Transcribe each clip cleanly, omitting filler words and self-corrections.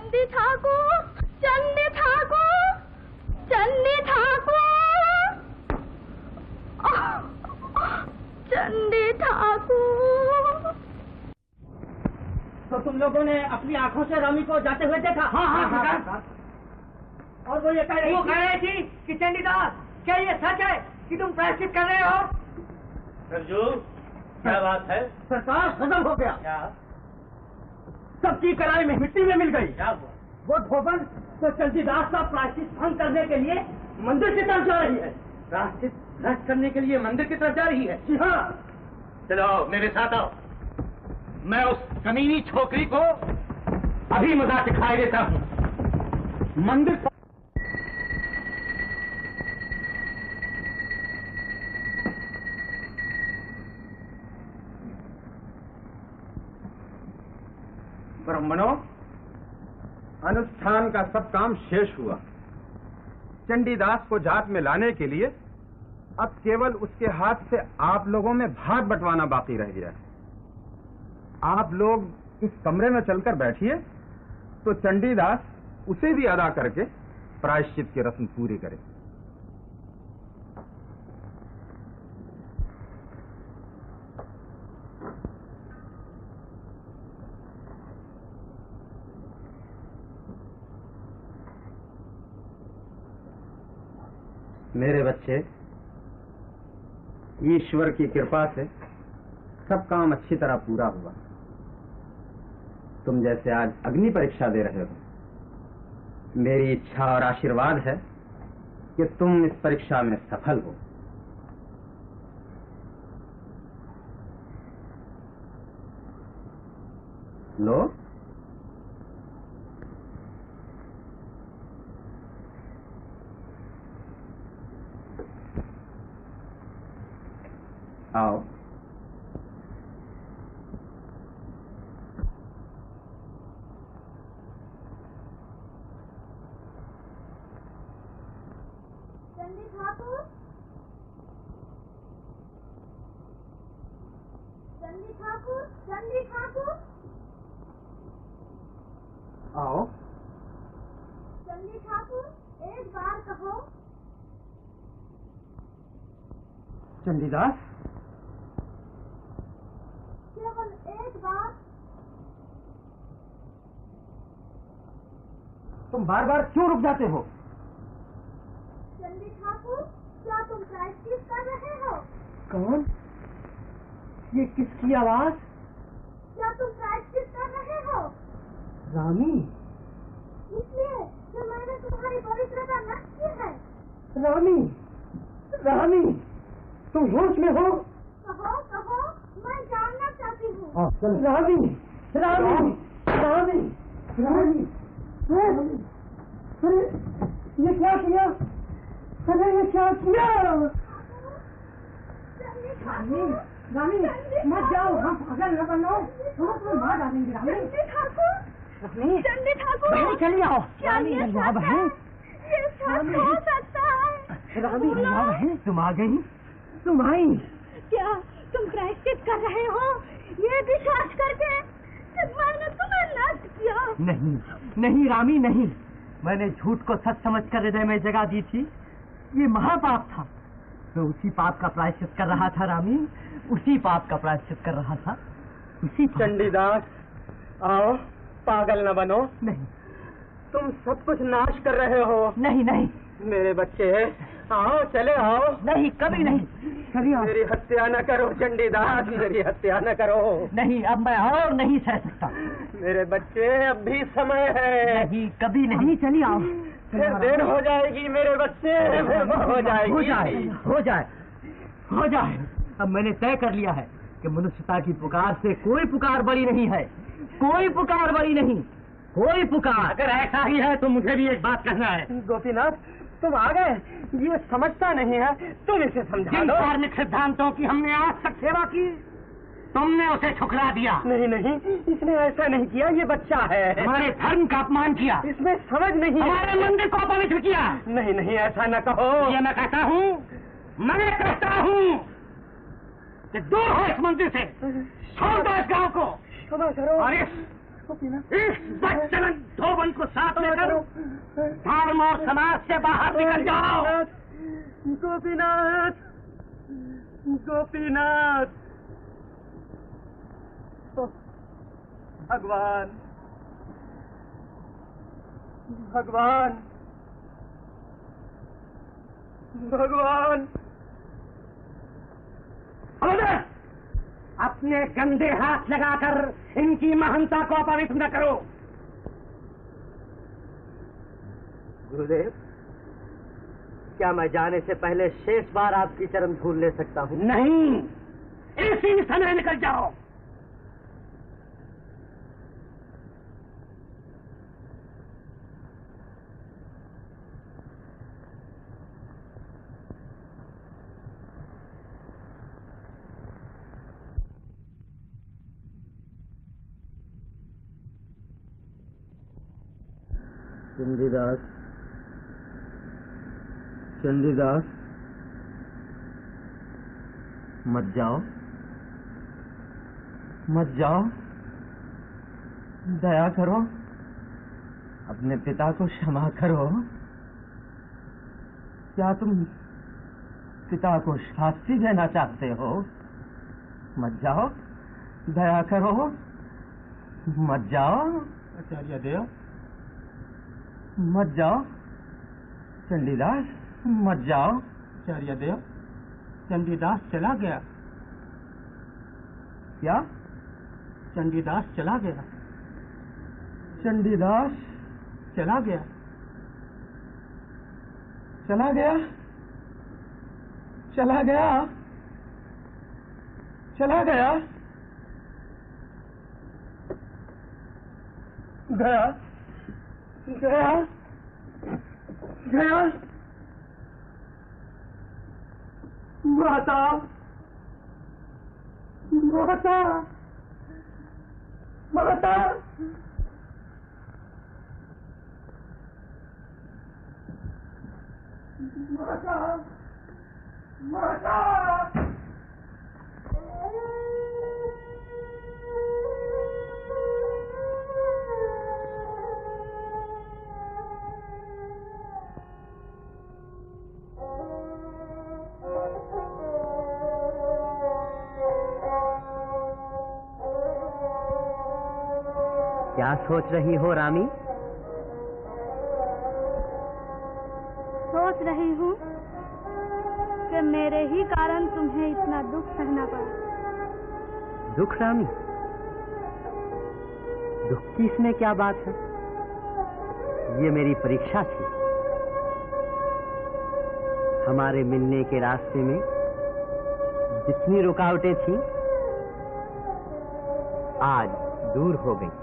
चंडी ठाकुर, चंडी ठाकुर, चंडी ठाकुर, चंडी ठाकुर। तो तुम लोगों ने अपनी आंखों से रामी को जाते हुए देखा? हाँ। और वो कह रही थी कि चंडीदास, क्या ये सच है कि तुम प्रायश्चित कर रहे हो? सरजू, क्या बात है? सरकार, खत्म हो गया। क्या? सब चीज कराने में मिट्टी में मिल गई। क्या हुआ? वो धोबन तो चंडीदास का प्रायश्चित भंग करने के लिए मंदिर की तरफ जा रही है। प्रायश्चित भ्रष्ट करने के लिए मंदिर की तरफ जा रही है? जी हाँ। चलो मेरे साथ आओ, मैं उस कमीनी छोकरी को अभी मजा सिखाई देता हूँ। मंदिर ब्राह्मणों, अनुष्ठान का सब काम शेष हुआ। चंडीदास को जात में लाने के लिए अब केवल उसके हाथ से आप लोगों में भाग बंटवाना बाकी रह गया है। आप लोग इस कमरे में चलकर बैठिए तो चंडीदास उसे भी अदा करके प्रायश्चित की रस्म पूरी करे। मेरे बच्चे, ईश्वर की कृपा से सब काम अच्छी तरह पूरा हुआ। तुम जैसे आज अग्नि परीक्षा दे रहे हो, मेरी इच्छा और आशीर्वाद है कि तुम इस परीक्षा में सफल हो। लो, आओ। चंडी ठाकुर, चंडी ठाकुर, चंडी ठाकुर, आओ। चंडी ठाकुर, एक बार कहो। चंडीदास, केवल एक बार। तुम बार बार क्यों रुक जाते हो? चंडी ठाकुर, क्या तुम प्रायश्चित कर रहे हो? कौन? ये किसकी आवाज? क्या तुम प्रायश्चित कर रहे हो? रामी। इसलिए कि मैंने तुम्हारी पवित्रता नष्ट की है। रामी, रामी, तुम होश में हो? कहो कहो, मैं जानना चाहती हूँ। रामी, रामी, रामी, रामी, अरे ये क्या किया? अरे ये क्या किया? रामी, रामी, मत जाओ, हम पागल न बनो, हम तुम्हें मार डालेंगे। रामी, चंडी ठाकुर, रामी, चंडी ठाकुर, बहन चली आओ। रामी, ये बहन, ये सच हो सकता है। रामी, बहन, तुम आ गई? तुम आई? क्या तुम प्रायश्चित कर रहे हो? ये विश्वास करके कि मैंने तुम्हें नष्ट किया? नहीं, नहीं रामी, नहीं। मैंने झूठ को सच समझकर हृदय में जगह दी थी। ये महापाप था। मैं उसी पाप का प्रायश्चित कर रहा था रामी, उसी पाप का प्रायश्चित कर रहा था। उसी चंडीदास, आओ, पागल न बनो। नहीं, तुम सब कुछ नाश कर रहे हो। नहीं, नहीं, मेरे बच्चे, आओ, चले आओ। नहीं, कभी नहीं। चलिए आओ। मेरी हत्या न करो चंडीदास, मेरी हत्या न करो। नहीं, अब मैं और नहीं सह सकता। मेरे बच्चे, अब भी समय है। नहीं, कभी नहीं। चलिए आओ। फिर देर हो जाएगी मेरे बच्चे, हो जाएगी। हो जाए, हो जाए, हो जाए। अब मैंने तय कर लिया है कि मनुष्यता की पुकार से कोई पुकार बड़ी नहीं है, कोई पुकार बड़ी नहीं, कोई पुकार। अगर ऐसा ही है तो मुझे भी एक बात कहना है। गोपीनाथ, तुम आ गए। ये समझता नहीं है, तुम इसे समझा जिन दो। धार्मिक सिद्धांतों की हमने आज तक सेवा की, तुमने उसे ठुकरा दिया। नहीं नहीं, इसने ऐसा नहीं किया, ये बच्चा है। हमारे धर्म का अपमान किया, इसमें समझ नहीं है। हमारे मंदिर को अपवित्र किया। नहीं नहीं, ऐसा न कहो। ये मैं कहता हूँ, मैं कहता हूँ कि दूर हो इस मंदिर से, छोड़ दो इस गांव को क्षमा करो। और इस इस बदचलन धोबन को साथ लेकर धर्म और समाज से बाहर निकल जाओ। गोपीनाथ, गोपीनाथ, भगवान, भगवान, भगवान। अपने गंदे हाथ लगाकर इनकी महंता को अपवित्र न करो। गुरुदेव, क्या मैं जाने से पहले शेष बार आपकी चरण धूल ले सकता हूँ? नहीं, इसी समय निकल जाओ। चंडीदास, चंडीदास, मत जाओ, मत जाओ, दया करो, अपने पिता को क्षमा करो। क्या तुम पिता को शास्ति देना चाहते हो? मत जाओ, दया करो, मत जाओ। आचार्य देव, मत जाओ। चंडीदास, मत जाओ। आचार्य देव, चंडीदास चला गया। क्या? चंडीदास चला गया। चंडीदास चला गया। चला गया, चला गया, चला गया, गया, गया, गया। माता, माता, माता, माता, माता। क्या सोच रही हो रामी? सोच रही हूँ कि मेरे ही कारण तुम्हें इतना दुख सहना पड़ा। दुख रामी? दुख की इसमें क्या बात है? ये मेरी परीक्षा थी। हमारे मिलने के रास्ते में जितनी रुकावटें थी आज दूर हो गई।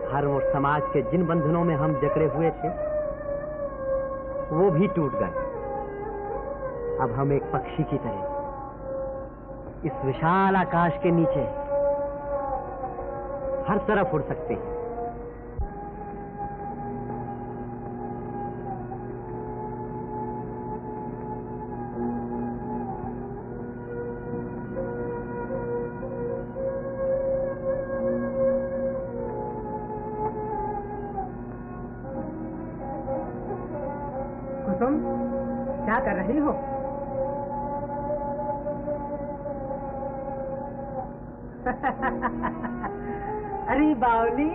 धर्म और समाज के जिन बंधनों में हम जकड़े हुए थे वो भी टूट गए। अब हम एक पक्षी की तरह इस विशाल आकाश के नीचे हर तरफ उड़ सकते हैं। कुसुम, क्या कर रही हो? अरे बावली,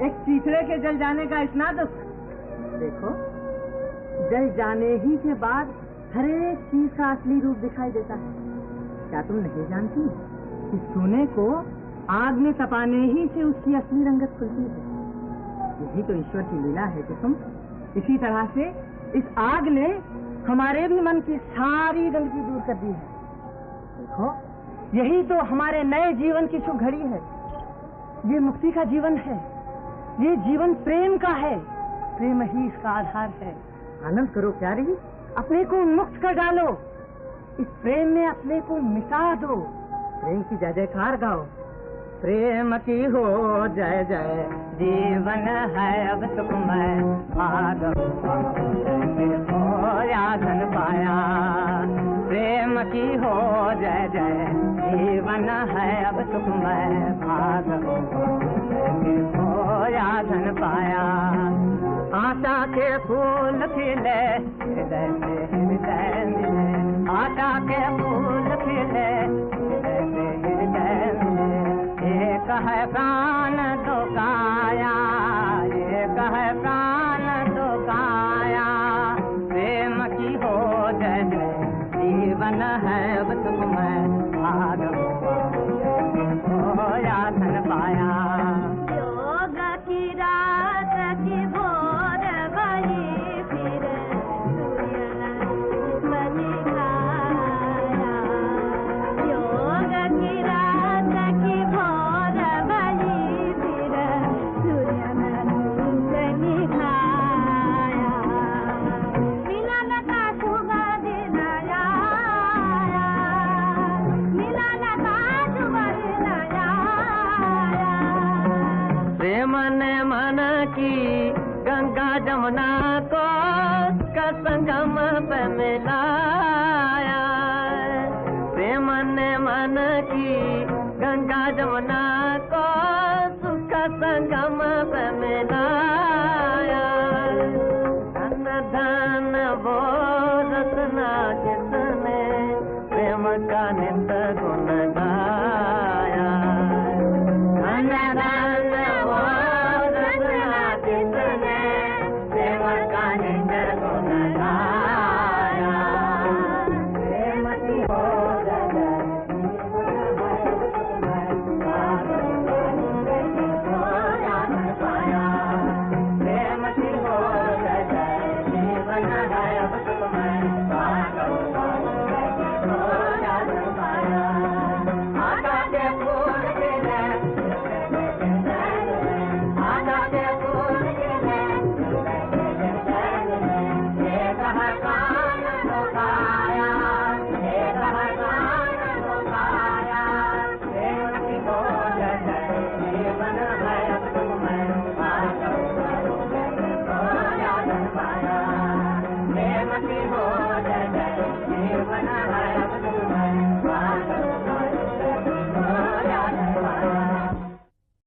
एक चीथड़े के जल जाने का इतना दुख। देखो, जल जाने ही के बाद हर एक चीज का असली रूप दिखाई देता है। क्या तुम नहीं जानती कि सोने को आग में तपाने ही से उसकी असली रंगत खुलती है? यही तो ईश्वर की लीला है कुसुम। इसी तरह से इस आग ने हमारे भी मन की सारी गंदगी दूर कर दी है। देखो, यही तो हमारे नए जीवन की शुभ घड़ी है। ये मुक्ति का जीवन है। ये जीवन प्रेम का है। प्रेम ही इसका आधार है। आनंद करो प्यारी, अपने को मुक्त कर डालो। इस प्रेम में अपने को मिटा दो। प्रेम की जय जयकार गाओ। प्रेम की हो जय जय, जीवन है अब सुखमय, भाग हो या धन पाया। प्रेम की हो जय जय, जीवन है अब सुखमय, भाग खोया धन पाया। आशा के फूल खिले हृदय से हृदय मिले, आशा के फूल खिले हृदय से हृदय मिले। एक है प्राण तो काया, एक है प्राण तो काया, प्रेम की हो जय जय, जीवन है अब सुखमय, भाग खोया धन पाया। योग की रात की भोर भई, फिर बनी खाया। योग की रात की भोर भई, फिर सूर्य बनी खाया। मिलन का शुभ दिन आया, मिलन का शुभ दिन आया। प्रेम ने मन की गंगा जमुना को का संगम पे मिलाया। प्रेम ने मन की गंगा जमुना को सुख संगम पे मिलाया। धन धन वो रत्ना जिसने प्रेम का नित गुण गाया। धन धन वो रत्ना जिसने प्रेम का नित गुण गाया। प्रेम की हो जय प्रेम की हो जय, जीवन है अब सुखमय, आशा के फूल खिले, आशा के फूल खिले, एक है प्राण तो काया, एक है प्राण तो काया, प्रेम की हो जय, जीवन है अब सुखमय, खोया धन पाया। प्रेम की हो